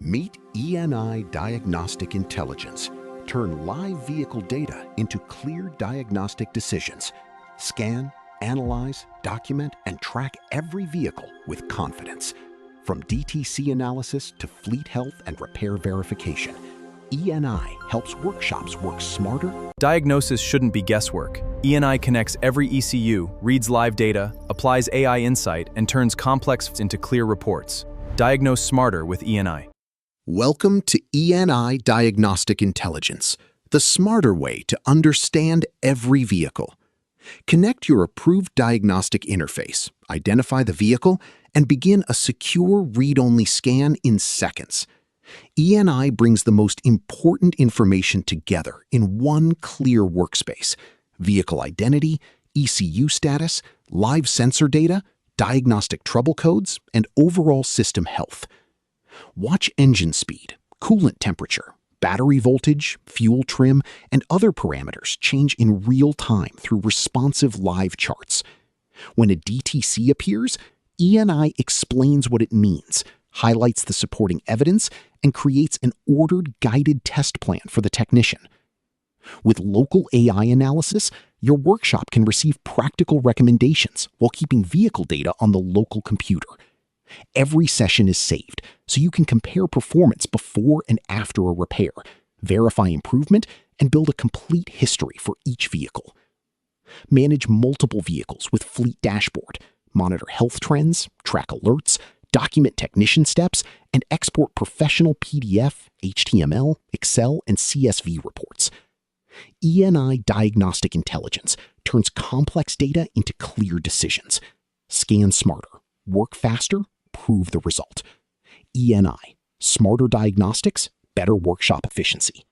Meet ENI Diagnostic Intelligence. Turn live vehicle data into clear diagnostic decisions. Scan, analyze, document, and track every vehicle with confidence. From DTC analysis to fleet health and repair verification, ENI helps workshops work smarter. Diagnosis shouldn't be guesswork. ENI connects every ECU, reads live data, applies AI insight, and turns complex into clear reports. Diagnose smarter with ENI. Welcome to ENI Diagnostic Intelligence, the smarter way to understand every vehicle. Connect your approved diagnostic interface, identify the vehicle, and begin a secure read-only scan in seconds. ENI brings the most important information together in one clear workspace: vehicle identity, ECU status, live sensor data, diagnostic trouble codes, and overall system health. Watch engine speed, coolant temperature, battery voltage, fuel trim, and other parameters change in real time through responsive live charts. When a DTC appears, ENI explains what it means, highlights the supporting evidence, and creates an ordered, guided test plan for the technician. With local AI analysis, your workshop can receive practical recommendations while keeping vehicle data on the local computer. Every session is saved, so you can compare performance before and after a repair, verify improvement, and build a complete history for each vehicle. Manage multiple vehicles with Fleet Dashboard, monitor health trends, track alerts, document technician steps, and export professional PDF, HTML, Excel, and CSV reports. ENI Diagnostic Intelligence turns complex data into clear decisions. Scan smarter, work faster, prove the result. ENI, smarter diagnostics, better workshop efficiency.